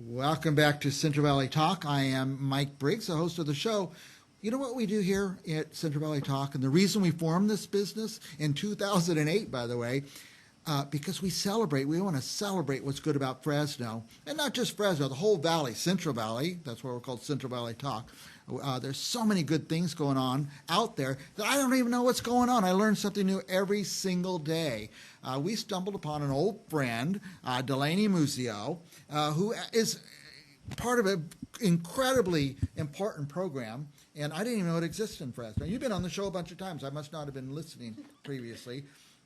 Welcome back to Central Valley Talk. I am Mike Briggs, the host of the show. You know what we do here at Central Valley Talk, and the reason we formed this business in 2008, by the way, because we celebrate. We want to celebrate what's good about Fresno, and not just Fresno, the whole valley, Central Valley. That's why we're called Central Valley Talk. There's so many good things going on out there that I don't even know what's going on. I learn something new every single day. We stumbled upon an old friend, Delaney Muzio, who is part of an incredibly important program, and I didn't even know it existed in Fresno. You've been on the show a bunch of times. I must not have been listening previously.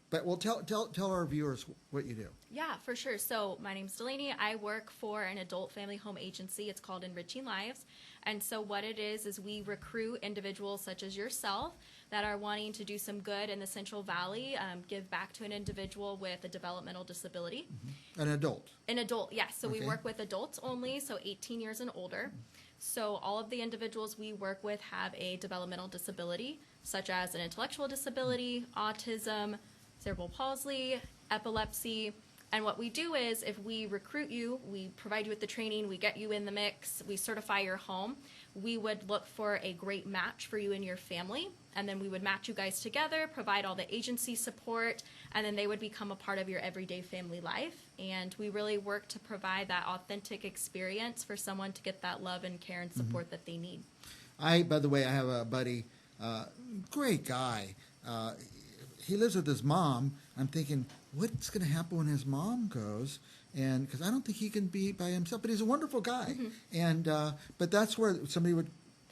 But well, tell our viewers what you do. Yeah, for sure. So my name's Delaney. I work for an adult family home agency. It's called Enriching Lives. And so what it is we recruit individuals such as yourself that are wanting to do some good in the Central Valley, give back to an individual with a developmental disability. Mm-hmm. An adult? An adult, yes. So okay. We work with adults only, so 18 years and older. So all of the individuals we work with have a developmental disability, such as an intellectual disability, autism, cerebral palsy, epilepsy. And what we do is if we recruit you, we provide you with the training, we get you in the mix, we certify your home, we would look for a great match for you and your family, and then we would match you guys together, provide all the agency support, and then they would become a part of your everyday family life. And we really work to provide that authentic experience for someone to get that love and care and support that they need. By the way, I have a buddy, great guy. He lives with his mom. I'm thinking, what's going to happen when his mom goes? And because I don't think he can be by himself, but he's a wonderful guy. And but that's where somebody would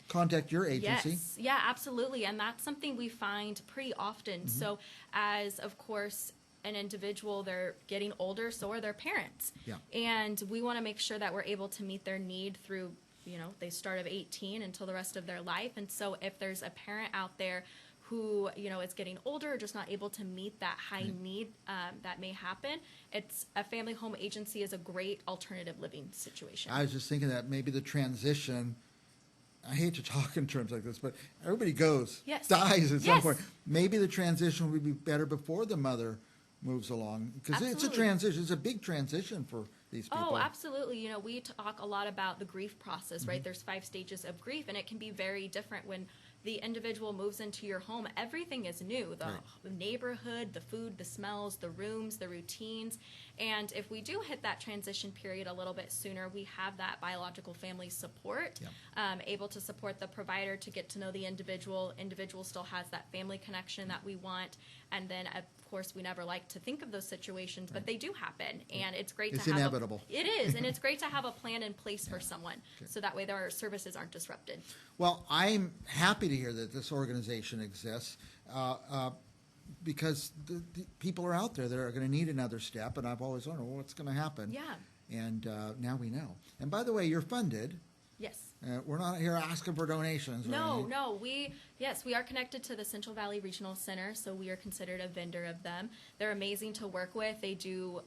contact your agency. Yes, yeah, absolutely, and that's something we find pretty often. So, as of course, an individual, they're getting older, so are their parents. Yeah. And we want to make sure that we're able to meet their need through, they start of 18 until the rest of their life. And so, if there's a parent out there who is getting older or just not able to meet that high need that may happen, it's a family home agency is a great alternative living situation. I was just thinking that maybe the transition, I hate to talk in terms like this, but everybody goes, dies at some point. Maybe the transition would be better before the mother moves along, because it's a transition. It's a big transition for these people. Oh, absolutely. We talk a lot about the grief process, right? There's 5 stages of grief, and it can be very different when the individual moves into your home. Everything is new. The neighborhood, the food, the smells, the rooms, the routines. And if we do hit that transition period a little bit sooner, we have that biological family support, able to support the provider to get to know the individual. Individual still has that family connection that we want. And then, of course, we never like to think of those situations, but they do happen. And it's great to have inevitable. It is, and it's great to have a plan in place for someone, so that way their services aren't disrupted. Well, I'm happy to hear that this organization exists, because the people are out there that are going to need another step, and I've always wondered, well, what's going to happen? Yeah. And now we know. And by the way, you're funded. Yes. We're not here asking for donations. No. We are connected to the Central Valley Regional Center, so we are considered a vendor of them. They're amazing to work with. They do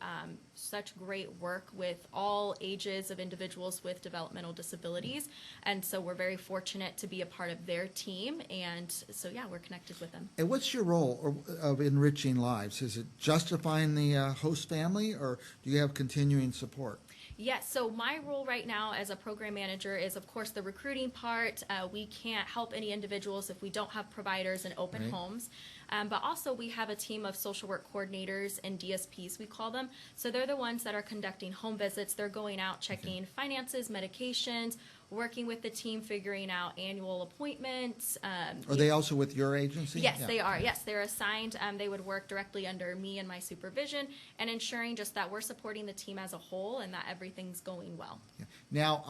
such great work with all ages of individuals with developmental disabilities, and so we're very fortunate to be a part of their team, and so, we're connected with them. And what's your role of enriching lives? Is it justifying the host family, or do you have continuing support? Yes, so my role right now as a program manager is, of course, the recruiting part. We can't help any individuals if we don't have providers and open homes. But also we have a team of social work coordinators and DSPs, we call them. So they're the ones that are conducting home visits. They're going out checking finances, medications, working with the team, figuring out annual appointments. Are they also with your agency? Yes, they are. Yes, they're assigned. They would work directly under me and my supervision, and ensuring just that we're supporting the team as a whole and that everything's going well. Yeah. Now,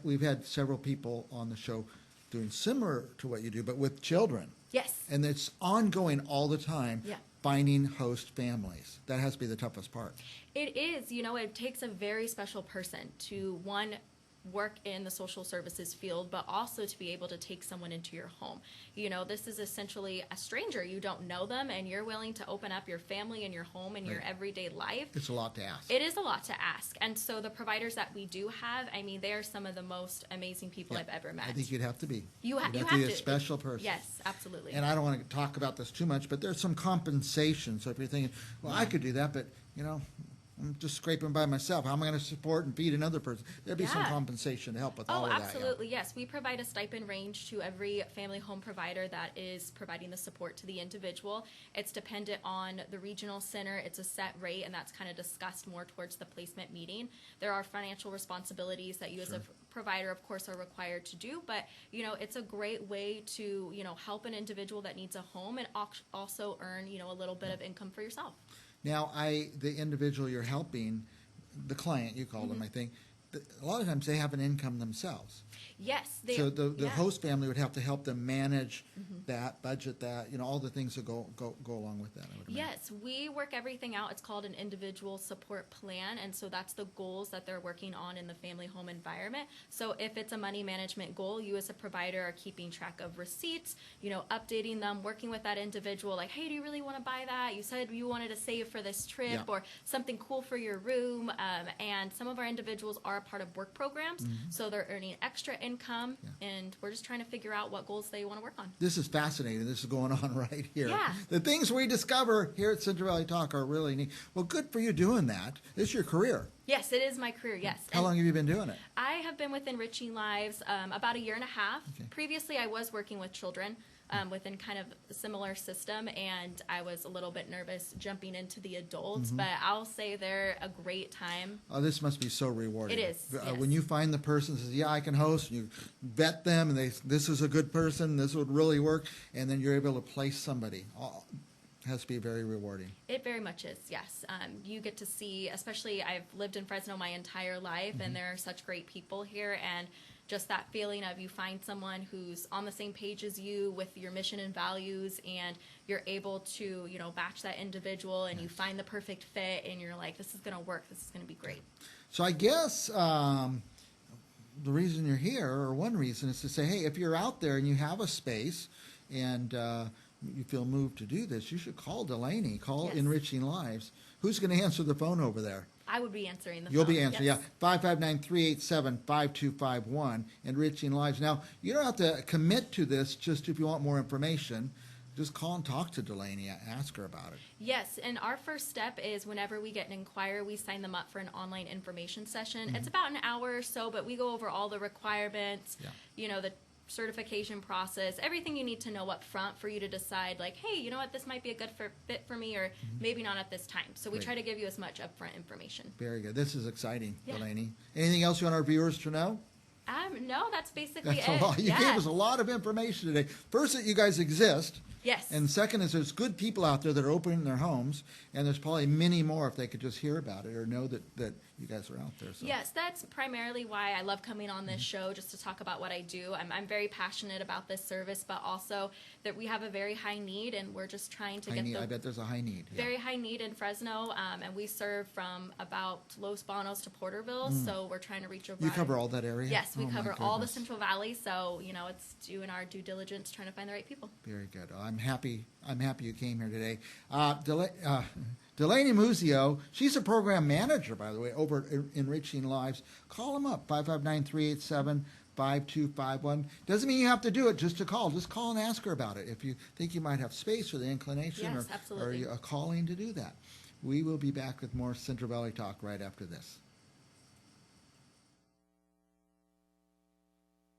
we've had several people on the show doing similar to what you do, but with children. Yes. And it's ongoing all the time. Yeah. Finding host families. That has to be the toughest part. It is. It takes a very special person to, one, work in the social services field, but also to be able to take someone into your home. This is essentially a stranger. You don't know them, and you're willing to open up your family and your home and your everyday life. It's a lot to ask. It is a lot to ask. And so the providers that we do have, they are some of the most amazing people I've ever met. I think you'd have to be. You have to be a special person. Yes, absolutely. And I don't want to talk about this too much, but there's some compensation. So if you're thinking, well, I could do that, but, I'm just scraping by myself. How am I going to support and feed another person? There'd be some Yeah. compensation to help with all Oh, of that. Yeah. absolutely, yes. We provide a stipend range to every family home provider that is providing the support to the individual. It's dependent on the regional center. It's a set rate, and that's kind of discussed more towards the placement meeting. There are financial responsibilities that you as a provider, of course, are required to do, but, you know, it's a great way to, you know, help an individual that needs a home and also earn, you know, a little bit of income for yourself. Now, the individual you're helping, the client, you call them, I think, a lot of times they have an income themselves. Yes. So the yeah. host family would have to help them manage that, budget that, you know, all the things that go along with that, I would imagine. Yes, we work everything out. It's called an individual support plan, and so that's the goals that they're working on in the family home environment. So if it's a money management goal, you as a provider are keeping track of receipts, you know, updating them, working with that individual, like, hey, do you really want to buy that? You said you wanted to save for this trip Yeah. or something cool for your room, and some of our individuals are a part of work programs, so they're earning extra income, and we're just trying to figure out what goals they want to work on. This is fascinating. This is going on right here. Yeah. The things we discover here at Central Valley Talk are really neat. Well, good for you doing that. This is your career. Yes, it is my career, yes. How long have you been doing it? I have been with Enriching Lives about a year and a half. Okay. Previously, I was working with children within kind of a similar system, and I was a little bit nervous jumping into the adults, but I'll say they're a great time. Oh, this must be so rewarding. It is, yes. When you find the person that says, yeah, I can host, and you vet them, and this is a good person, this would really work, and then you're able to place somebody. Oh, it has to be very rewarding. It very much is, yes. You get to see, especially I've lived in Fresno my entire life, and there are such great people here, and just that feeling of you find someone who's on the same page as you with your mission and values, and you're able to, you know, match that individual, and you find the perfect fit, and you're like, this is going to work, this is going to be great. So I guess the reason you're here, or one reason, is to say, hey, if you're out there and you have a space and you feel moved to do this, you should call Delaney, call Yes. Enriching Lives. Who's going to answer the phone over there? I would be answering the You'll phone. be answering, yes. yeah. 559-387-5251, Enriching Lives. Now, you don't have to commit to this just if you want more information. Just call and talk to Delaney. Ask her about it. Yes, and our first step is whenever we get an inquiry, we sign them up for an online information session. It's about an hour or so, but we go over all the requirements, Yeah. you know, the certification process, everything you need to know up front for you to decide, like, hey, you know what, this might be a good fit for me, or maybe not at this time. So we Great. try to give you as much upfront information. Very good. This is exciting, Yeah. Delaney. Anything else you want our viewers to know? No, that's basically That's it. a lot. You yeah. gave us a lot of information today. First, that you guys exist. Yes. And second is there's good people out there that are opening their homes, and there's probably many more if they could just hear about it or know that you guys are out there. So. Yes, that's primarily why I love coming on this show, just to talk about what I do. I'm very passionate about this service, but also that we have a very high need, and we're just trying to I get bet there's a high need. Yeah. very high need in Fresno, and we serve from about Los Banos to Porterville, so we're trying to reach a You cover all that area? Yes, we Oh, my cover all the goodness. Central Valley, so, you know, it's doing our due diligence trying to find the right people. Very good. I'm happy you came here today. Delaney Muzio, she's a program manager, by the way, over at Enriching Lives. Call them up, 559-387-5251. Doesn't mean you have to do it just to call. Just call and ask her about it if you think you might have space or the inclination Yes, or absolutely. a calling to do that. We will be back with more Central Valley Talk right after this.